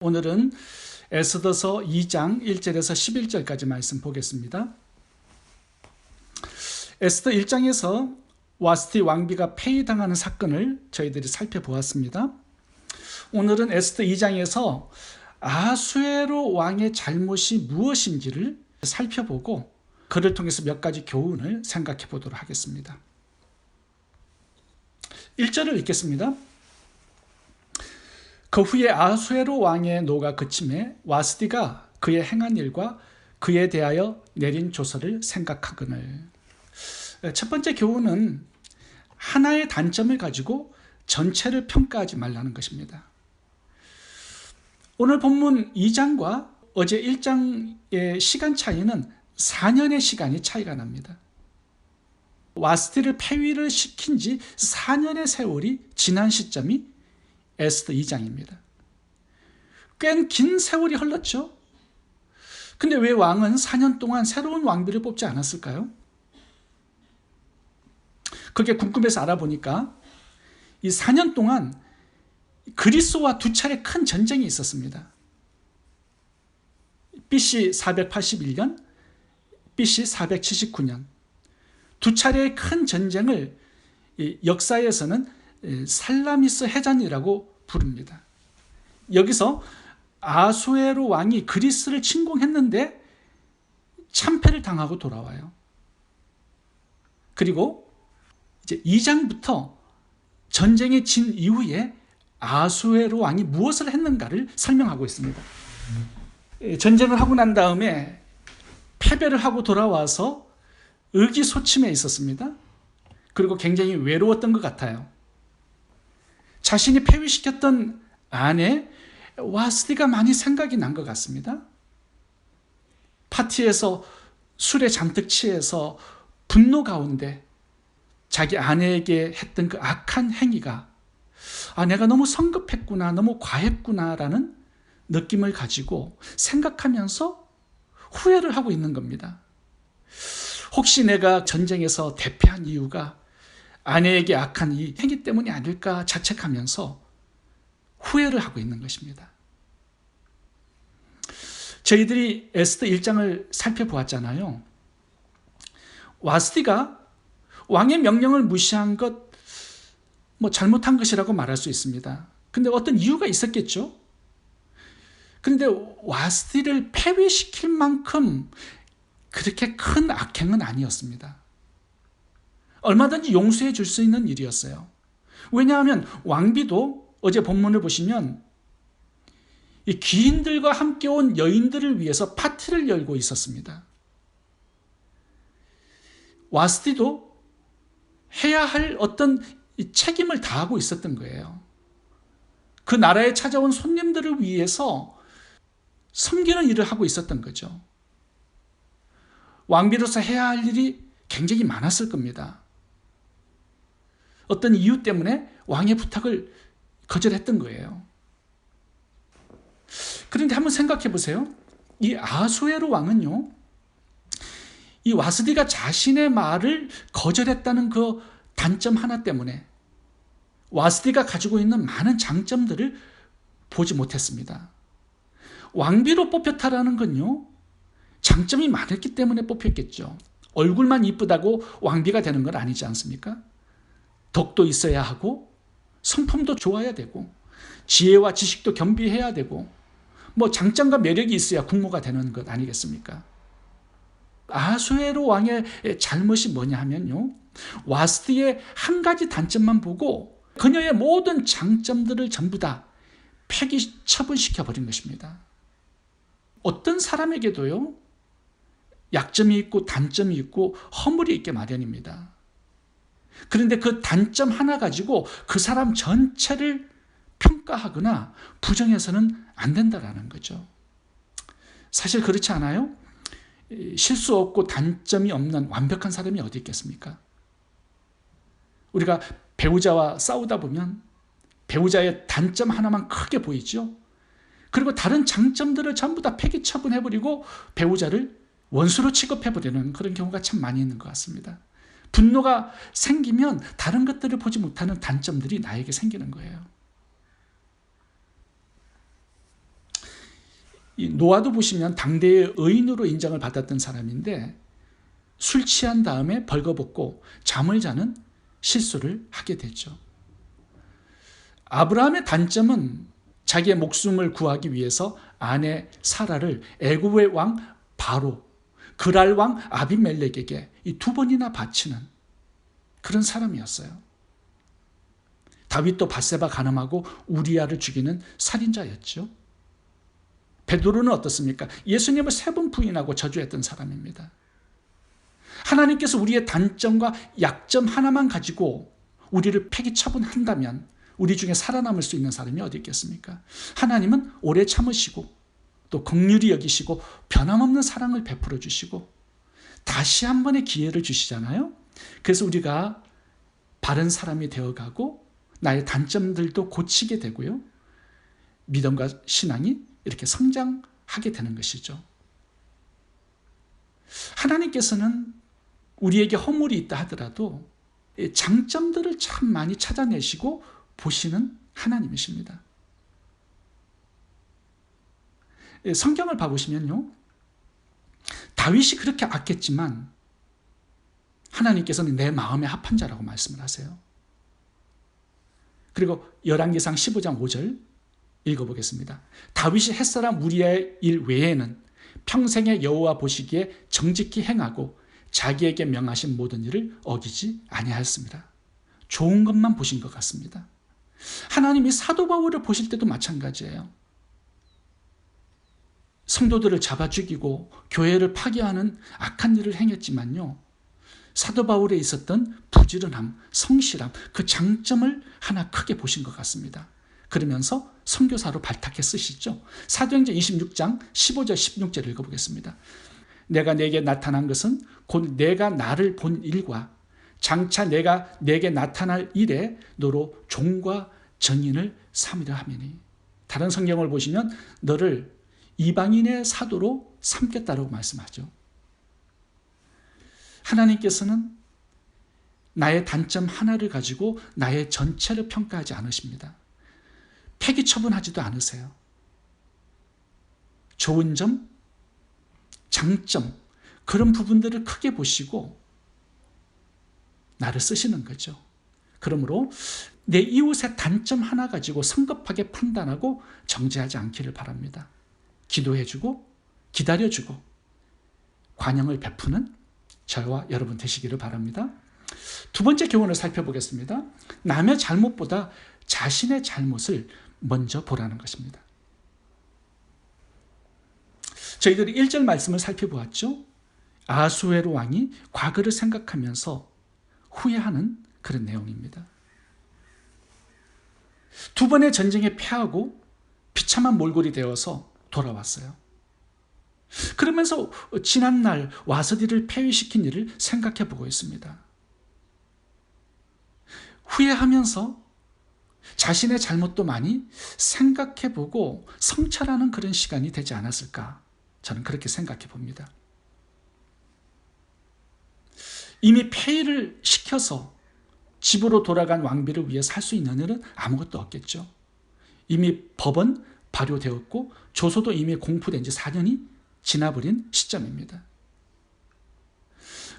오늘은 에스더서 2장 1절에서 11절까지 말씀 보겠습니다. 에스더 1장에서 와스티 왕비가 폐위당하는 사건을 저희들이 살펴보았습니다. 오늘은 에스더 2장에서 아수에로 왕의 잘못이 무엇인지를 살펴보고 그를 통해서 몇 가지 교훈을 생각해 보도록 하겠습니다. 1절을 읽겠습니다. 그 후에 아수에로 왕의 노가 그침에 와스디가 그의 행한 일과 그에 대하여 내린 조서를 생각하거늘. 첫 번째 교훈은 하나의 단점을 가지고 전체를 평가하지 말라는 것입니다. 오늘 본문 2장과 어제 1장의 시간 차이는 4년의 시간이 차이가 납니다. 와스디를 폐위를 시킨 지 4년의 세월이 지난 시점이 에스더 2장입니다. 꽤 긴 세월이 흘렀죠. 근데 왜 왕은 4년 동안 새로운 왕비를 뽑지 않았을까요? 그게 궁금해서 알아보니까 이 4년 동안 그리스와 두 차례 큰 전쟁이 있었습니다. BC 481년, BC 479년 두 차례의 큰 전쟁을 역사에서는 살라미스 해전이라고 부릅니다. 여기서 아수에로 왕이 그리스를 침공했는데 참패를 당하고 돌아와요. 그리고 이제 2장부터 전쟁이 진 이후에 아수에로 왕이 무엇을 했는가를 설명하고 있습니다. 전쟁을 하고 난 다음에 패배를 하고 돌아와서 의기소침해 있었습니다. 그리고 굉장히 외로웠던 것 같아요. 자신이 폐위시켰던 아내 와스디가 많이 생각이 난 것 같습니다. 파티에서 술에 잔뜩 취해서 분노 가운데 자기 아내에게 했던 그 악한 행위가 내가 너무 성급했구나, 너무 과했구나라는 느낌을 가지고 생각하면서 후회를 하고 있는 겁니다. 혹시 내가 전쟁에서 대패한 이유가 아내에게 악한 이 행위 때문이 아닐까 자책하면서 후회를 하고 있는 것입니다. 저희들이 에스더 1장을 살펴보았잖아요. 와스디가 왕의 명령을 무시한 것, 잘못한 것이라고 말할 수 있습니다. 근데 어떤 이유가 있었겠죠? 그런데 와스디를 폐위시킬 만큼 그렇게 큰 악행은 아니었습니다. 얼마든지 용서해 줄 수 있는 일이었어요. 왜냐하면 왕비도 어제 본문을 보시면 이 귀인들과 함께 온 여인들을 위해서 파티를 열고 있었습니다. 와스디도 해야 할 어떤 책임을 다하고 있었던 거예요. 그 나라에 찾아온 손님들을 위해서 섬기는 일을 하고 있었던 거죠. 왕비로서 해야 할 일이 굉장히 많았을 겁니다. 어떤 이유 때문에 왕의 부탁을 거절했던 거예요. 그런데 한번 생각해 보세요. 이 아수에로 왕은요, 이 와스디가 자신의 말을 거절했다는 그 단점 하나 때문에 와스디가 가지고 있는 많은 장점들을 보지 못했습니다. 왕비로 뽑혔다라는 건요, 장점이 많았기 때문에 뽑혔겠죠. 얼굴만 이쁘다고 왕비가 되는 건 아니지 않습니까? 덕도 있어야 하고 성품도 좋아야 되고 지혜와 지식도 겸비해야 되고 장점과 매력이 있어야 국모가 되는 것 아니겠습니까? 아수에로 왕의 잘못이 뭐냐 하면요, 와스디의 한 가지 단점만 보고 그녀의 모든 장점들을 전부 다 폐기 처분시켜버린 것입니다. 어떤 사람에게도요, 약점이 있고 단점이 있고 허물이 있게 마련입니다. 그런데 그 단점 하나 가지고 그 사람 전체를 평가하거나 부정해서는 안 된다는 거죠. 사실 그렇지 않아요? 실수 없고 단점이 없는 완벽한 사람이 어디 있겠습니까? 우리가 배우자와 싸우다 보면 배우자의 단점 하나만 크게 보이죠? 그리고 다른 장점들을 전부 다 폐기 처분해버리고 배우자를 원수로 취급해버리는 그런 경우가 참 많이 있는 것 같습니다. 분노가 생기면 다른 것들을 보지 못하는 단점들이 나에게 생기는 거예요. 이 노아도 보시면 당대의 의인으로 인정을 받았던 사람인데 술 취한 다음에 벌거벗고 잠을 자는 실수를 하게 되죠. 아브라함의 단점은 자기의 목숨을 구하기 위해서 아내 사라를 애굽의 왕 바로, 그랄 왕 아비멜렉에게 이 2번이나 바치는 그런 사람이었어요. 다윗도 밧세바 간음하고 우리아를 죽이는 살인자였죠. 베드로는 어떻습니까? 예수님을 3번 부인하고 저주했던 사람입니다. 하나님께서 우리의 단점과 약점 하나만 가지고 우리를 폐기 처분한다면 우리 중에 살아남을 수 있는 사람이 어디 있겠습니까? 하나님은 오래 참으시고 또 긍휼히 여기시고 변함없는 사랑을 베풀어 주시고 다시 한 번의 기회를 주시잖아요. 그래서 우리가 바른 사람이 되어가고 나의 단점들도 고치게 되고요. 믿음과 신앙이 이렇게 성장하게 되는 것이죠. 하나님께서는 우리에게 허물이 있다 하더라도 장점들을 참 많이 찾아내시고 보시는 하나님이십니다. 성경을 봐보시면요, 다윗이 그렇게 악했지만 하나님께서는 내 마음에 합한 자라고 말씀을 하세요. 그리고 열왕기상 15장 5절 읽어보겠습니다. 다윗이 햇사람 우리아의 일 외에는 평생에 여호와 보시기에 정직히 행하고 자기에게 명하신 모든 일을 어기지 아니하였습니다. 좋은 것만 보신 것 같습니다. 하나님이 사도 바울을 보실 때도 마찬가지예요. 성도들을 잡아 죽이고 교회를 파괴하는 악한 일을 행했지만요, 사도 바울에 있었던 부지런함, 성실함, 그 장점을 하나 크게 보신 것 같습니다. 그러면서 선교사로 발탁해 쓰시죠. 사도행전 26장 15절 16절 읽어보겠습니다. 내가 내게 나타난 것은 곧 내가 나를 본 일과 장차 내가 내게 나타날 일에 너로 종과 증인을 삼으려 함이니. 다른 성경을 보시면 너를 이방인의 사도로 삼겠다라고 말씀하죠. 하나님께서는 나의 단점 하나를 가지고 나의 전체를 평가하지 않으십니다. 폐기 처분하지도 않으세요. 좋은 점, 장점, 그런 부분들을 크게 보시고 나를 쓰시는 거죠. 그러므로 내 이웃의 단점 하나 가지고 성급하게 판단하고 정죄하지 않기를 바랍니다. 기도해주고 기다려주고 관용을 베푸는 저와 여러분 되시기를 바랍니다. 두 번째 교훈을 살펴보겠습니다. 남의 잘못보다 자신의 잘못을 먼저 보라는 것입니다. 저희들이 1절 말씀을 살펴보았죠. 아하수에로 왕이 과거를 생각하면서 후회하는 그런 내용입니다. 2번의 전쟁에 패하고 비참한 몰골이 되어서 돌아왔어요. 그러면서 지난날 와스디를 폐위시킨 일을 생각해 보고 있습니다. 후회하면서 자신의 잘못도 많이 생각해 보고 성찰하는 그런 시간이 되지 않았을까, 저는 그렇게 생각해 봅니다. 이미 폐위를 시켜서 집으로 돌아간 왕비를 위해 살 수 있는 일은 아무것도 없겠죠. 이미 법은 발효되었고 조서도 이미 공포된 지 4년이 지나버린 시점입니다.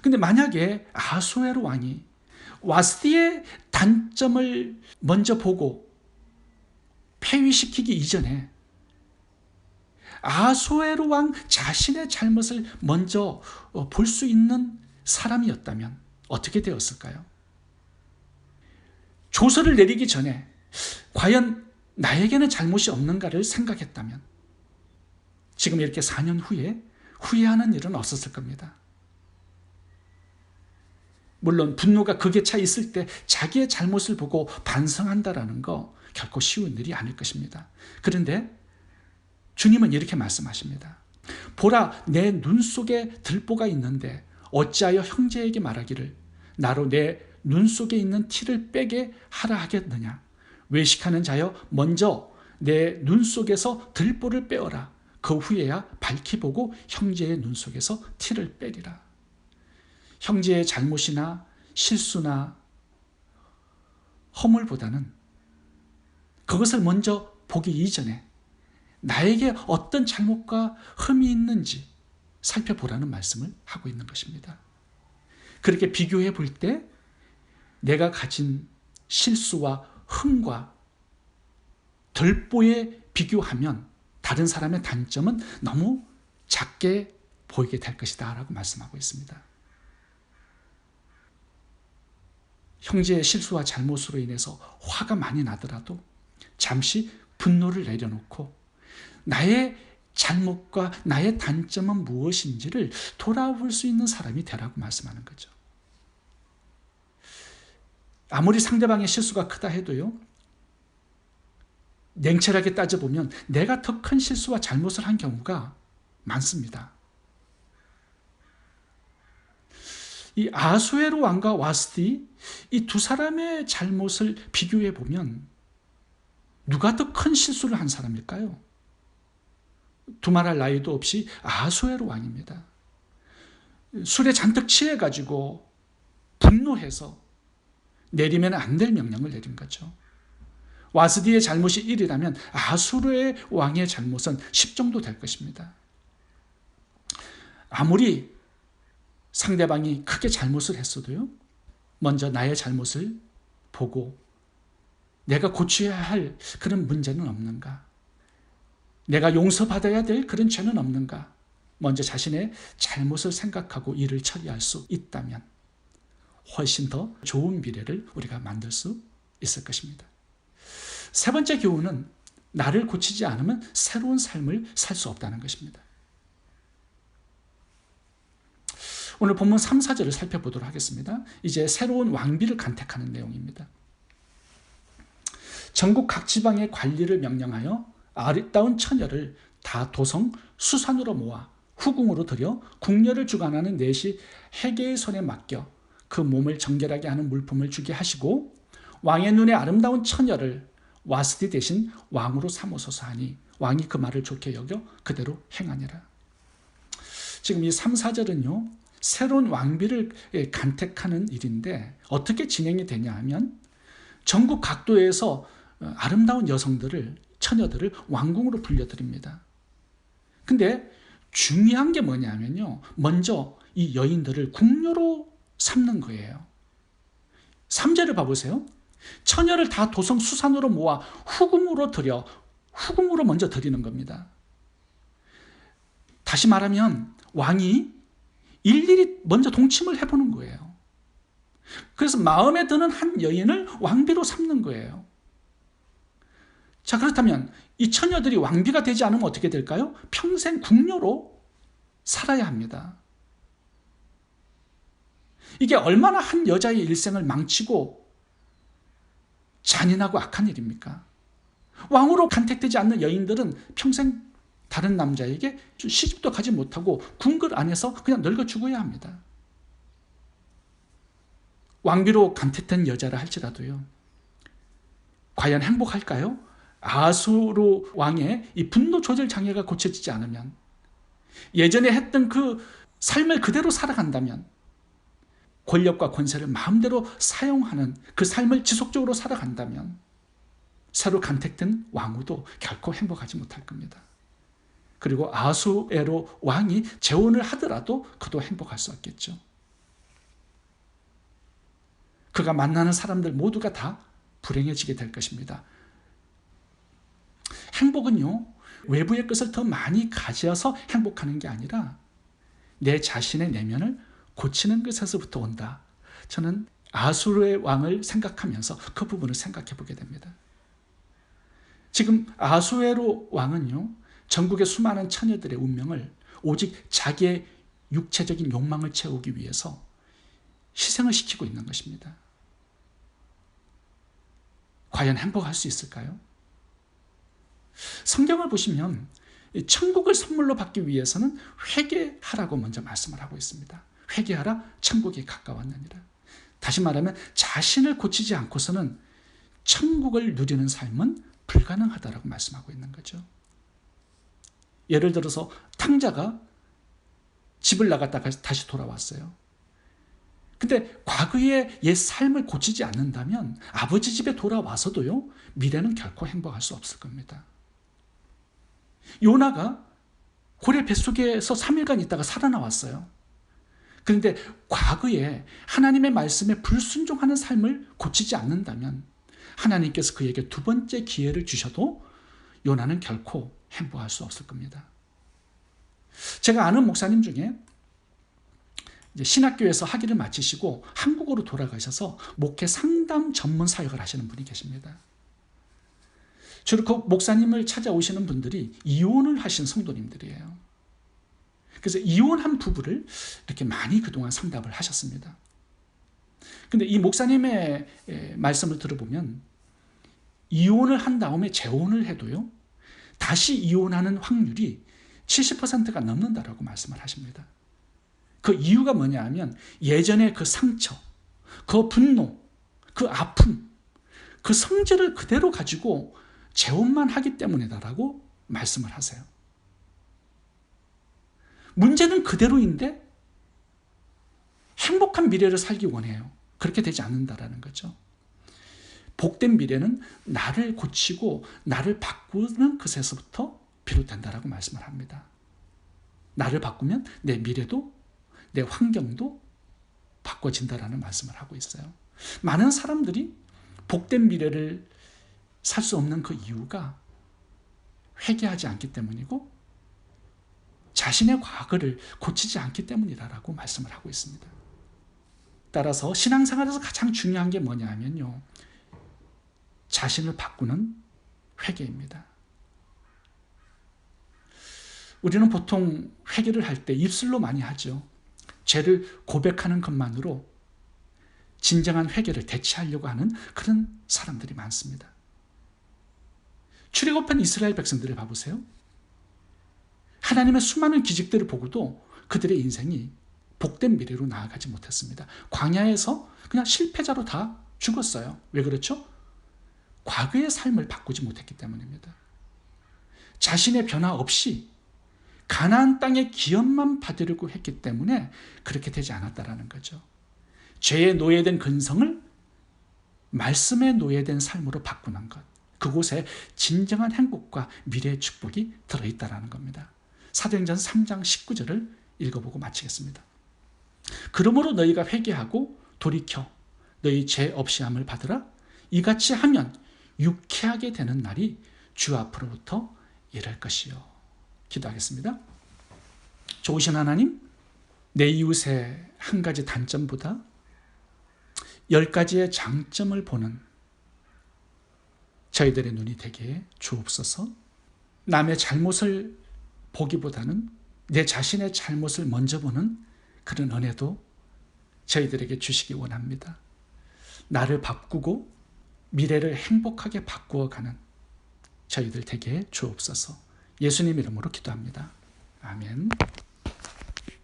근데 만약에 아하수에로 왕이 와스디의 단점을 먼저 보고 폐위시키기 이전에 아하수에로 왕 자신의 잘못을 먼저 볼 수 있는 사람이었다면 어떻게 되었을까요? 조서를 내리기 전에 과연 나에게는 잘못이 없는가를 생각했다면 지금 이렇게 4년 후에 후회하는 일은 없었을 겁니다. 물론 분노가 극에 차 있을 때 자기의 잘못을 보고 반성한다라는 거 결코 쉬운 일이 아닐 것입니다. 그런데 주님은 이렇게 말씀하십니다. 보라, 내 눈 속에 들보가 있는데 어찌하여 형제에게 말하기를 나로 내 눈 속에 있는 티를 빼게 하라 하겠느냐. 외식하는 자여 먼저 내 눈 속에서 들보를 빼어라. 그 후에야 밝히 보고 형제의 눈 속에서 티를 빼리라. 형제의 잘못이나 실수나 허물보다는 그것을 먼저 보기 이전에 나에게 어떤 잘못과 흠이 있는지 살펴보라는 말씀을 하고 있는 것입니다. 그렇게 비교해 볼 때 내가 가진 실수와 흠과 덜보에 비교하면 다른 사람의 단점은 너무 작게 보이게 될 것이다 라고 말씀하고 있습니다. 형제의 실수와 잘못으로 인해서 화가 많이 나더라도 잠시 분노를 내려놓고 나의 잘못과 나의 단점은 무엇인지를 돌아볼 수 있는 사람이 되라고 말씀하는 거죠. 아무리 상대방의 실수가 크다 해도요, 냉철하게 따져보면 내가 더 큰 실수와 잘못을 한 경우가 많습니다. 이 아수에로 왕과 와스디, 이 두 사람의 잘못을 비교해 보면 누가 더 큰 실수를 한 사람일까요? 두말할 나위도 없이 아수에로 왕입니다. 술에 잔뜩 취해가지고 분노해서 내리면 안 될 명령을 내린 거죠. 와스디의 잘못이 1이라면 아수르의 왕의 잘못은 10 정도 될 것입니다. 아무리 상대방이 크게 잘못을 했어도요, 먼저 나의 잘못을 보고 내가 고쳐야 할 그런 문제는 없는가? 내가 용서받아야 될 그런 죄는 없는가? 먼저 자신의 잘못을 생각하고 일을 처리할 수 있다면 훨씬 더 좋은 미래를 우리가 만들 수 있을 것입니다. 세 번째 교훈은 나를 고치지 않으면 새로운 삶을 살 수 없다는 것입니다. 오늘 본문 3, 4절을 살펴보도록 하겠습니다. 이제 새로운 왕비를 간택하는 내용입니다. 전국 각 지방의 관리를 명령하여 아름다운 처녀를 다 도성 수산으로 모아 후궁으로 들여 궁녀를 주관하는 넷이 해계의 손에 맡겨 그 몸을 정결하게 하는 물품을 주게 하시고 왕의 눈에 아름다운 처녀를 와스디 대신 왕으로 삼으소서 하니 왕이 그 말을 좋게 여겨 그대로 행하니라. 지금 이 3, 4절은요, 새로운 왕비를 간택하는 일인데 어떻게 진행이 되냐 하면 전국 각도에서 아름다운 여성들을, 처녀들을 왕궁으로 불려드립니다. 근데 중요한 게 뭐냐면요, 먼저 이 여인들을 궁녀로 삼는 거예요. 3절을 봐보세요. 처녀를 다 도성 수산으로 모아 후궁으로 들여, 후궁으로 먼저 드리는 겁니다. 다시 말하면 왕이 일일이 먼저 동침을 해보는 거예요. 그래서 마음에 드는 한 여인을 왕비로 삼는 거예요. 자, 그렇다면 이 처녀들이 왕비가 되지 않으면 어떻게 될까요? 평생 궁녀로 살아야 합니다. 이게 얼마나 한 여자의 일생을 망치고 잔인하고 악한 일입니까? 왕으로 간택되지 않는 여인들은 평생 다른 남자에게 시집도 가지 못하고 궁궐 안에서 그냥 늙어 죽어야 합니다. 왕비로 간택된 여자라 할지라도요, 과연 행복할까요? 아수르 왕의 이 분노 조절 장애가 고쳐지지 않으면, 예전에 했던 그 삶을 그대로 살아간다면, 권력과 권세를 마음대로 사용하는 그 삶을 지속적으로 살아간다면 새로 간택된 왕후도 결코 행복하지 못할 겁니다. 그리고 아수에로 왕이 재혼을 하더라도 그도 행복할 수 없겠죠. 그가 만나는 사람들 모두가 다 불행해지게 될 것입니다. 행복은요, 외부의 것을 더 많이 가져서 행복하는 게 아니라 내 자신의 내면을 고치는 것에서부터 온다. 저는 아수르의 왕을 생각하면서 그 부분을 생각해 보게 됩니다. 지금 아수에로 왕은요, 전국의 수많은 처녀들의 운명을 오직 자기의 육체적인 욕망을 채우기 위해서 희생을 시키고 있는 것입니다. 과연 행복할 수 있을까요? 성경을 보시면 천국을 선물로 받기 위해서는 회개하라고 먼저 말씀을 하고 있습니다. 회개하라, 천국이 가까웠느니라. 다시 말하면 자신을 고치지 않고서는 천국을 누리는 삶은 불가능하다라고 말씀하고 있는 거죠. 예를 들어서 탕자가 집을 나갔다가 다시 돌아왔어요. 근데 과거의 옛 삶을 고치지 않는다면 아버지 집에 돌아와서도요, 미래는 결코 행복할 수 없을 겁니다. 요나가 고래 뱃속에서 3일간 있다가 살아나왔어요. 그런데 과거에 하나님의 말씀에 불순종하는 삶을 고치지 않는다면 하나님께서 그에게 두 번째 기회를 주셔도 요나는 결코 행복할 수 없을 겁니다. 제가 아는 목사님 중에 이제 신학교에서 학위를 마치시고 한국으로 돌아가셔서 목회 상담 전문 사역을 하시는 분이 계십니다. 주로 그 목사님을 찾아오시는 분들이 이혼을 하신 성도님들이에요. 그래서 이혼한 부부를 이렇게 많이 그동안 상담을 하셨습니다. 근데 이 목사님의 말씀을 들어보면 이혼을 한 다음에 재혼을 해도요, 다시 이혼하는 확률이 70%가 넘는다라고 말씀을 하십니다. 그 이유가 뭐냐 하면 예전의 그 상처, 그 분노, 그 아픔, 그 성질을 그대로 가지고 재혼만 하기 때문이다라고 말씀을 하세요. 문제는 그대로인데 행복한 미래를 살기 원해요. 그렇게 되지 않는다라는 거죠. 복된 미래는 나를 고치고 나를 바꾸는 것에서부터 비롯된다라고 말씀을 합니다. 나를 바꾸면 내 미래도 내 환경도 바꿔진다라는 말씀을 하고 있어요. 많은 사람들이 복된 미래를 살 수 없는 그 이유가 회개하지 않기 때문이고 자신의 과거를 고치지 않기 때문이라고 말씀을 하고 있습니다. 따라서 신앙생활에서 가장 중요한 게 뭐냐 하면요, 자신을 바꾸는 회개입니다. 우리는 보통 회개를 할 때 입술로 많이 하죠. 죄를 고백하는 것만으로 진정한 회개를 대체하려고 하는 그런 사람들이 많습니다. 출애굽한 이스라엘 백성들을 봐보세요. 하나님의 수많은 기적들을 보고도 그들의 인생이 복된 미래로 나아가지 못했습니다. 광야에서 그냥 실패자로 다 죽었어요. 왜 그렇죠? 과거의 삶을 바꾸지 못했기 때문입니다. 자신의 변화 없이 가나안 땅의 기업만 받으려고 했기 때문에 그렇게 되지 않았다라는 거죠. 죄에 노예된 근성을 말씀에 노예된 삶으로 바꾸는 것, 그곳에 진정한 행복과 미래의 축복이 들어있다는 겁니다. 사도행전 3장 19절을 읽어보고 마치겠습니다. 그러므로 너희가 회개하고 돌이켜 너희 죄 없이 함을 받으라. 이같이 하면 유쾌하게 되는 날이 주 앞으로부터 이를 것이요. 기도하겠습니다. 좋으신 하나님, 내 이웃의 한 가지 단점보다 10가지의 장점을 보는 저희들의 눈이 되게 주옵소서. 남의 잘못을 보기보다는 내 자신의 잘못을 먼저 보는 그런 은혜도 저희들에게 주시기 원합니다. 나를 바꾸고 미래를 행복하게 바꾸어가는 저희들 되게 주옵소서. 예수님 이름으로 기도합니다. 아멘.